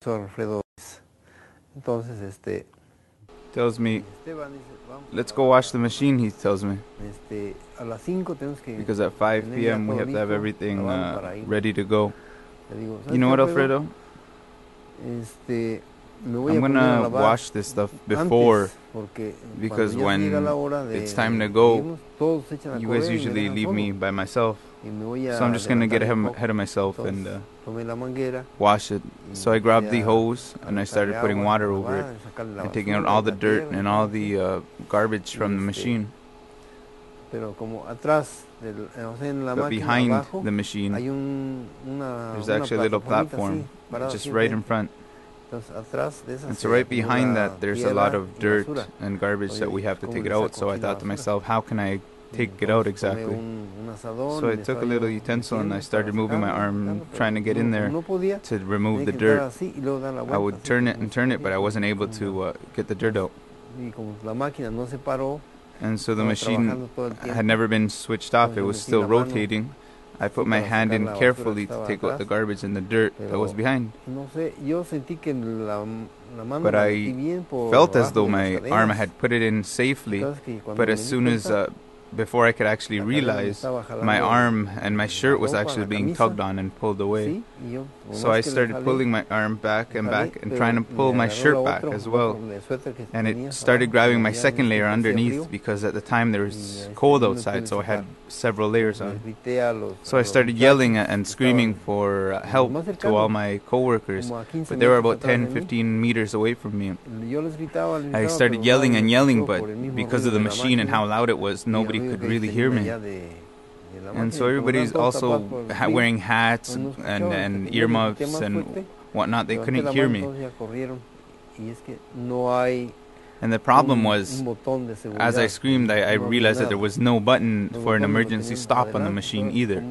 Alfredo. Entonces, Tells me, let's go wash the machine, he tells me. a las 5 tenemos que Because at 5 p.m. we have to have everything ready to go. You know what, Alfredo? I'm gonna wash this stuff before, because when it's time to go, you guys usually leave me by myself. So I'm just gonna get ahead of myself and wash it. So I grabbed the hose and I started putting water over it and taking out all the dirt and all the garbage from the machine. But behind the machine, there's actually a little platform just right in front. And so right behind that, there's a lot of dirt and garbage that we have to take it out. So I thought to myself, how can I take it out exactly? So I took a little utensil and I started moving my arm, trying to get in there to remove the dirt. I would turn it, but I wasn't able to get the dirt out. And so the machine had never been switched off, it was still rotating. I put my hand in carefully to take out the garbage and the dirt that was behind. But I felt as though my arm had put it in safely, but as soon as before I could actually realize, my arm and my shirt was actually being tugged on and pulled away. So I started pulling my arm back and trying to pull my shirt back as well. And it started grabbing my second layer underneath, because at the time there was cold outside, so I had several layers on. So I started yelling and screaming for help to all my coworkers, but they were about 10-15 meters away from me. I started yelling and yelling, but because of the machine and how loud it was, nobody could really hear me. And so everybody's also wearing hats and earmuffs and whatnot. They couldn't hear me. And the problem was, as I screamed, I realized that there was no button for an emergency stop on the machine either.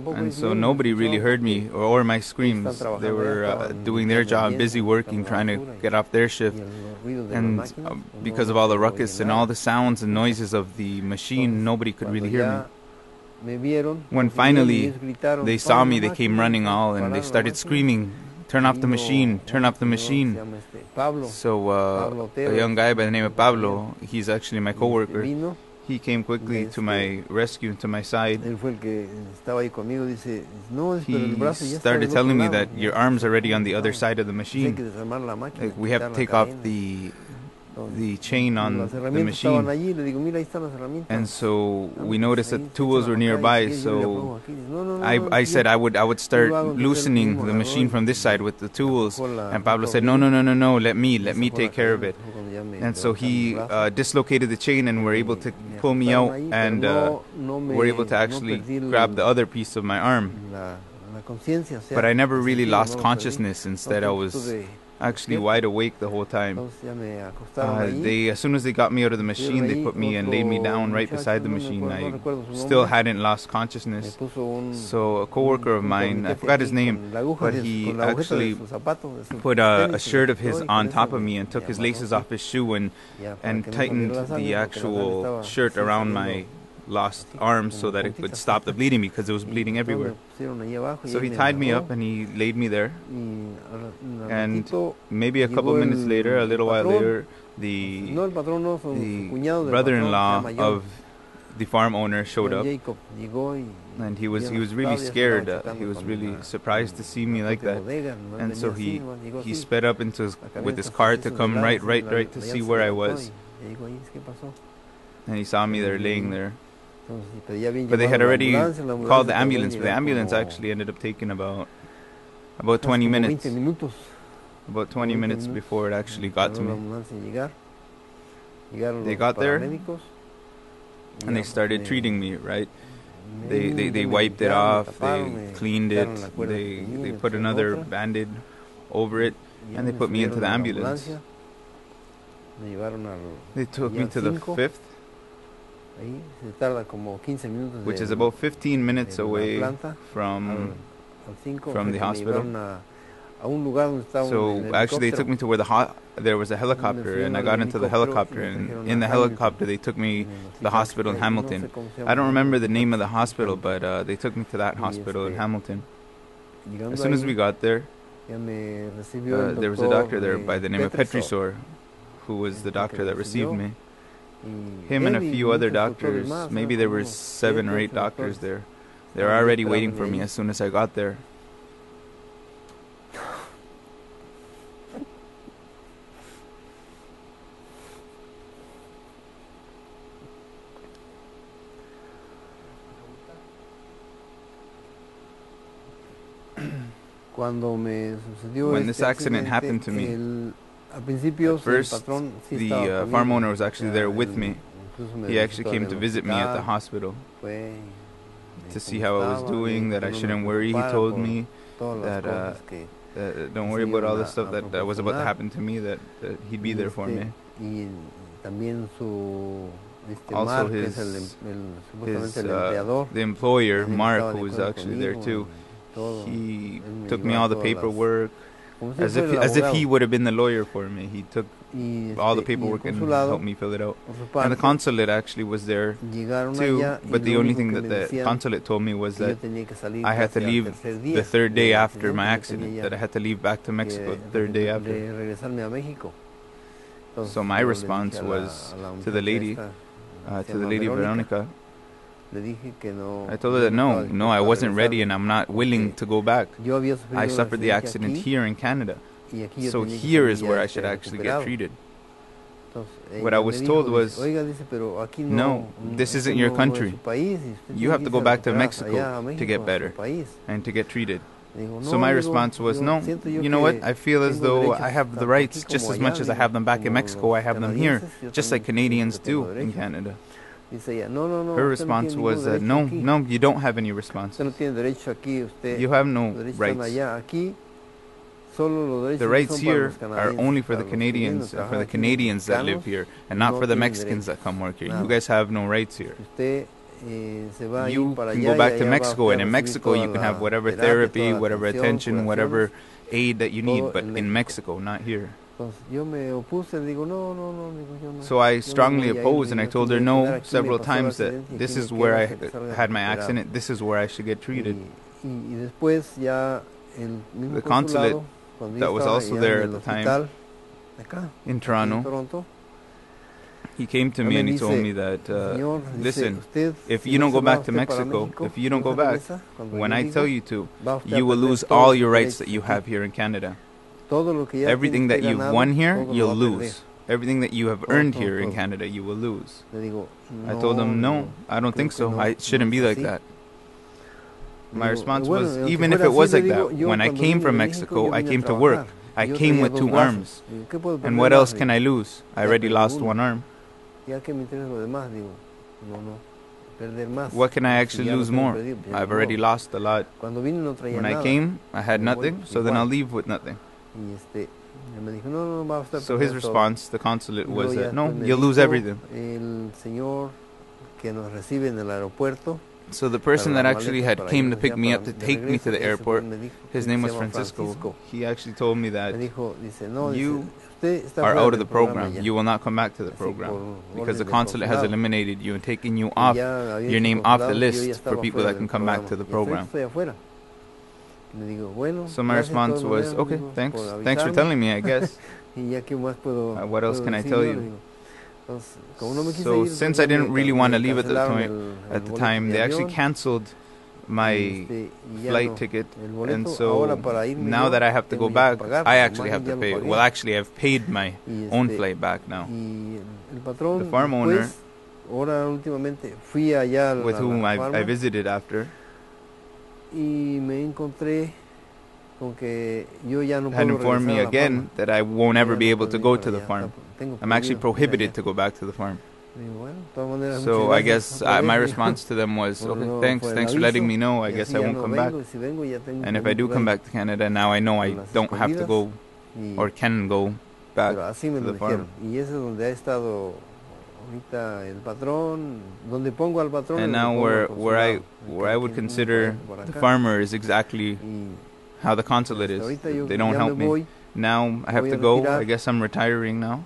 And so nobody really heard me or my screams. They were doing their job, busy working, trying to get off their shift. And because of all the ruckus and all the sounds and noises of the machine, nobody could really hear me. When finally they saw me, they came running all and they started screaming, "Turn off the machine, turn off the machine." So a young guy by the name of Pablo, he's actually my coworker, he came quickly to my rescue, to my side. He started telling me that your arm's already on the other side of the machine. Like, we have to take off the chain on the machine. And so we noticed that tools were nearby, so I said I would start loosening the machine from this side with the tools, and Pablo said, no, let me take care of it. And so he dislocated the chain and were able to pull me out, and were able to actually grab the other piece of my arm. But I never really lost consciousness. Instead, I was actually wide awake the whole time. As soon as they got me out of the machine, they put me and laid me down right beside the machine. I still hadn't lost consciousness. So a coworker of mine, I forgot his name, but he actually put a shirt of his on top of me and took his laces off his shoe and tightened the actual shirt around my lost arm so that it would stop the bleeding, because it was bleeding everywhere. So he tied me up and he laid me there, and maybe a couple minutes later, a little while later, the brother-in-law of the farm owner showed up, and he was really scared. He was really surprised to see me like that, and so he sped up with his car to come right to see where I was, and he saw me there laying there. But they had already called the ambulance. But the ambulance actually ended up taking about 20 minutes. About 20 minutes before it actually got to me. They got there and they started treating me, right? They wiped it off, they cleaned it, they put another Band-Aid over it, and they put me into the ambulance. They took me to the 5th, which is about 15 minutes away from the hospital. So actually they took me to where there was a helicopter, and I got into the helicopter, and in the helicopter they took me to the hospital in Hamilton. I don't remember the name of the hospital, but they took me to that hospital in Hamilton. As soon as we got there, there was a doctor there by the name of Petrisor, who was the doctor that received me. Him and a few other doctors, maybe there were 7 or 8 doctors there. They were already waiting for me as soon as I got there. When this accident happened to me, at first the farm owner was actually there with me. He actually came to visit me at the hospital to see how I was doing, that I shouldn't worry. He told me that don't worry about all the stuff that was about to happen to me, that he'd be there for me. Also the employer, Mark, who was actually there too, he took me all the paperwork, as if he would have been the lawyer for me. He took all the paperwork and helped me fill it out. And the consulate actually was there too, but the only thing that the consulate told me was that I had to leave the 3rd day after my accident, that I had to leave back to Mexico the 3rd day after. So my response was to the lady Veronica. I told her that no, I wasn't ready and I'm not willing to go back. I suffered the accident here in Canada, so here is where I should actually get treated. What I was told was, no, this isn't your country. You have to go back to Mexico to get better and to get treated. So my response was, no, you know what, I feel as though I have the rights just as much as I have them back in Mexico. I have them here, just like Canadians do in Canada. Her response was that no, you don't have any response. You have no rights. The rights here are only for the Canadians, for the Canadians that live here, and not for the Mexicans that come work here. You guys have no rights here. You can go back to Mexico, and in Mexico you can have whatever therapy, whatever attention, whatever aid that you need, but in Mexico, not here. So I strongly opposed, and I told her no several times, that this is where I had my accident, this is where I should get treated. The consulate that was also there at the time in Toronto, he came to me and he told me that, listen, if you don't go back to Mexico, if you don't go back, when I tell you to, you will lose all your rights that you have here in Canada. Everything that you've won here, you'll lose. Everything that you have earned here in Canada, you will lose. I told him, no, I don't think so. I shouldn't be like that. My response was, even if it was like that, when I came from Mexico, I came to work. I came with 2 arms. And what else can I lose? I already lost 1 arm. What can I actually lose more? I've already lost a lot. When I came, I had nothing, so then I'll leave with nothing. So his response, the consulate, was that, no, you'll lose everything. So the person that actually had came to pick me up to take me to the airport, his name was Francisco. He actually told me that you are out of the program. You will not come back to the program because the consulate has eliminated you and taken you off, your name off the list for people that can come back to the program. So my response was, okay, thanks for telling me, I guess. What else can I tell you? So since I didn't really want to leave at the time, they actually canceled my flight ticket, and so now that I have to go back, I actually have to pay. Well, actually, I've paid my own flight back now. The farm owner, with whom I visited after, had informed me again that I won't ever be able to go to the farm. I'm actually prohibited to go back to the farm. So I guess my response to them was, okay, thanks for letting me know. I guess I won't come back. And if I do come back to Canada, now I know I don't have to go or can go back to the farm. And now where I would consider the farmer is exactly how the consulate is. They don't help me. Now I have to go. I guess I'm retiring now.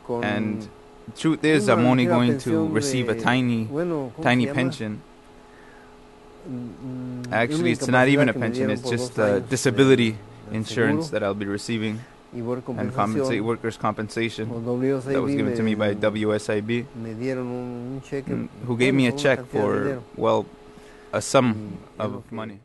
And truth is, I'm only going to receive a tiny pension. Actually, it's not even a pension, it's just disability insurance that I'll be receiving, and workers' compensation that was given to me by WSIB, who gave me a check for, well, a sum of money.